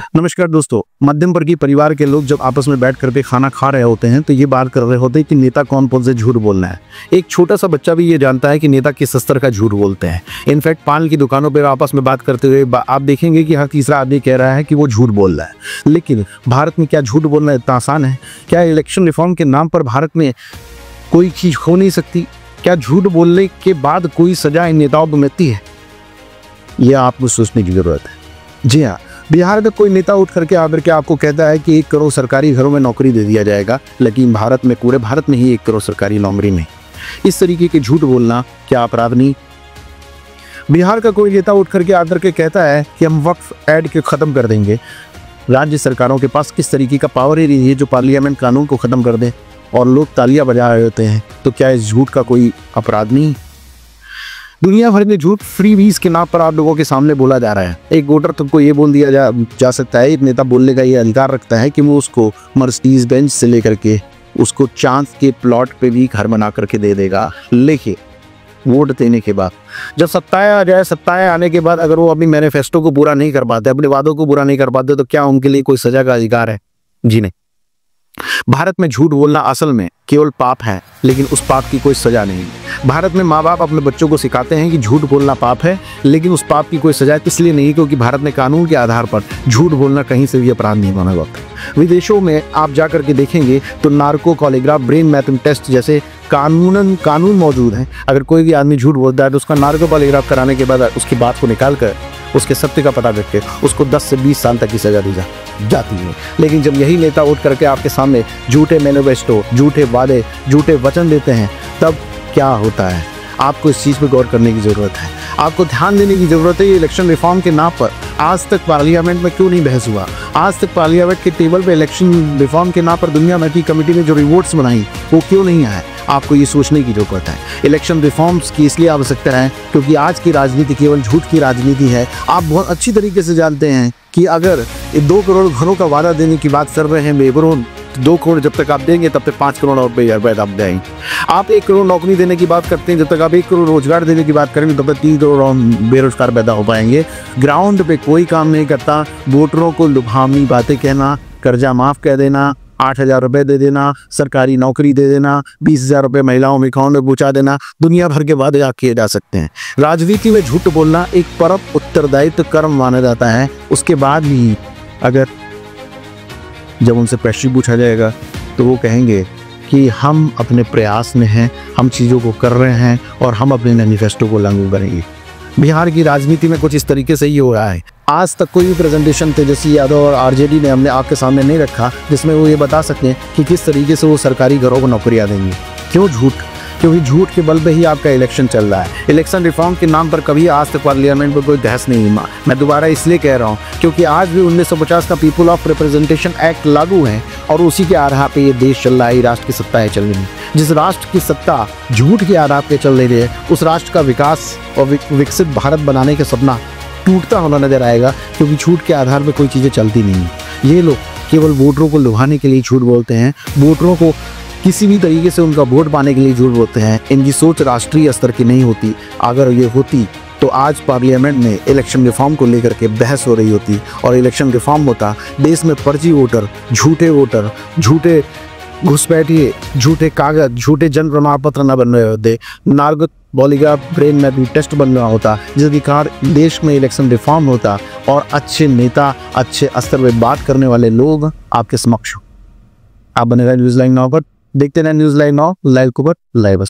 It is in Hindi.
नमस्कार दोस्तों, मध्यम वर्गीय परिवार के लोग जब आपस में बैठ कर के खाना खा रहे होते हैं तो ये बात कर रहे होते हैं कि नेता कौन कौन से झूठ बोलना है। एक छोटा सा बच्चा भी ये जानता है कि नेता किस स्तर का झूठ बोलते हैं। इनफैक्ट पान की दुकानों पर आपस में बात करते हुए आप देखेंगे कि हर तीसरा आदमी कह रहा है कि वो झूठ बोल रहा है। लेकिन भारत में क्या झूठ बोलना इतना आसान है? क्या इलेक्शन रिफॉर्म के नाम पर भारत में कोई चीज हो नहीं सकती? क्या झूठ बोलने के बाद कोई सजा इन नेताओं को मिलती है? यह आपको सोचने की जरूरत है। जी हाँ, बिहार में कोई नेता उठ करके आकर के आपको कहता है कि 1 करोड़ सरकारी घरों में नौकरी दे दिया जाएगा, लेकिन भारत में पूरे भारत में ही 1 करोड़ सरकारी नौकरी नहीं। इस तरीके के झूठ बोलना क्या अपराध नहीं? बिहार का कोई नेता उठ करके आकर के कहता है कि हम वक्फ ऐड के खत्म कर देंगे। राज्य सरकारों के पास किस तरीके का पावर ही नहीं है जो पार्लियामेंट कानून को खत्म कर दे, और लोग तालियां बजा रहे होते हैं। तो क्या इस झूठ का कोई अपराध नहीं? दुनिया भर में झूठ फ्री वीज के नाम पर आप लोगों के सामने बोला जा रहा है। एक वोटर तुमको ये बोल दिया जा सकता है, एक नेता बोलने का ये अधिकार रखता है कि वो उसको मर्सिडीज बेंच से लेकर के उसको चांद के प्लॉट पे भी घर बना करके दे देगा। लेकिन वोट देने के बाद जब सत्ताएं आ जाए, सत्ताएं आने के बाद अगर वो अपनी मैनिफेस्टो को पूरा नहीं कर पाते, अपने वादों को पूरा नहीं कर पाते, तो क्या उनके लिए कोई सजा का अधिकार है? जी नहीं। भारत में झूठ बोलना असल में केवल पाप है, लेकिन उस पाप की कोई सजा नहीं। भारत में माँ बाप अपने बच्चों को सिखाते हैं कि झूठ बोलना पाप है, लेकिन उस पाप की कोई सजा इसलिए नहीं क्योंकि भारत में कानून के आधार पर झूठ बोलना कहीं से भी अपराध नहीं माना जाता। विदेशों में आप जाकर के देखेंगे तो नार्को कॉलीग्राफ, ब्रेन मैपिंग टेस्ट जैसे कानून मौजूद हैं। अगर कोई भी आदमी झूठ बोलता है तो उसका नार्को कॉलीग्राफ कराने के बाद उसकी बात को निकाल कर उसके सत्य का पता करके उसको 10 से 20 साल तक की सजा दी जाती है। लेकिन जब यही नेता उठ करके आपके सामने झूठे मैनिफेस्टो, झूठे वादे, झूठे वचन देते हैं, तब क्या होता है? आपको इस चीज़ पर गौर करने की ज़रूरत है। आपको ध्यान देने की ज़रूरत है। ये इलेक्शन रिफॉर्म के नाम पर आज तक पार्लियामेंट में क्यों नहीं बहस हुआ? आज तक पार्लियामेंट के टेबल पे इलेक्शन रिफॉर्म के नाम पर दुनिया भर की कमेटी ने जो रिपोर्ट्स बनाई वो क्यों नहीं आए? आपको ये सोचने की ज़रूरत है। इलेक्शन रिफॉर्म्स की इसलिए आवश्यकता है क्योंकि आज की राजनीति केवल झूठ की राजनीति है। आप बहुत अच्छी तरीके से जानते हैं कि अगर 2 करोड़ घरों का वादा देने की बात कर रहे हैं बेबरों, 2 करोड़ जब तक आप देंगे तब तक 5 करोड़ और आप देंगे। आप 1 करोड़ नौकरी देने की बात करते हैं, जब तक आप 1 करोड़ रोजगार देने की बात करेंगे तब तक 3 करोड़ और बेरोजगार पैदा हो पाएंगे। ग्राउंड पे कोई काम नहीं करता। वोटरों को लुभावनी बातें कहना, कर्जा माफ कह देना, 8,000 रुपये दे देना, सरकारी नौकरी दे देना, 20,000 रुपये महिलाओं में अकाउंट में पहुँचा देना, दुनिया भर के वादे किए जा सकते हैं। राजनीति में झूठ बोलना एक परम उत्तरदायित्व कर्म माना जाता है। उसके बाद भी अगर जब उनसे प्रश्न पूछा जाएगा तो वो कहेंगे कि हम अपने प्रयास में हैं, हम चीज़ों को कर रहे हैं और हम अपने मैनिफेस्टो को लागू करेंगे। बिहार की राजनीति में कुछ इस तरीके से ही हो रहा है। आज तक कोई भी प्रेजेंटेशन तेजस्वी यादव और आरजेडी ने हमने आपके सामने नहीं रखा जिसमें वो ये बता सकें कि किस तरीके से वो सरकारी घरों को नौकरियां देंगे। क्यों झूठ? क्योंकि झूठ के बल पे ही आपका इलेक्शन चल रहा है। इलेक्शन रिफॉर्म के नाम पर कभी आज तक पार्लियामेंट में कोई बहस नहीं हुआ। मैं दोबारा इसलिए कह रहा हूँ क्योंकि आज भी 1950 का पीपल ऑफ रिप्रेजेंटेशन एक्ट लागू है और उसी के आधार पे ये देश चल रहा है, राष्ट्र की सत्ताएं चल रही है। जिस राष्ट्र की सत्ता झूठ के आधार पे चल रही है, उस राष्ट्र का विकास और विकसित भारत बनाने का सपना टूटता हुआ नजर आएगा, क्योंकि झूठ के आधार पर कोई चीज़ें चलती नहीं है। ये लोग केवल वोटरों को लुभाने के लिए झूठ बोलते हैं, वोटरों को किसी भी तरीके से उनका वोट पाने के लिए झूठ बोलते हैं। इनकी सोच राष्ट्रीय स्तर की नहीं होती। अगर ये होती तो आज पार्लियामेंट में इलेक्शन रिफॉर्म को लेकर के बहस हो रही होती और इलेक्शन रिफॉर्म होता। देश में फर्जी वोटर, झूठे घुसपैठिए, झूठे कागज, झूठे जन प्रमाण पत्र न बन रहे होते, narco polygraph, brain mapping test बन रहा होता, जिसके कारण देश में इलेक्शन रिफॉर्म होता और अच्छे नेता, अच्छे स्तर पर बात करने वाले लोग आपके समक्ष। आप बने रहे न्यूज़ लाइन नाउ पर, देखते रहे न्यूज़ लाइन नाउ, लाइव खबर लाइव।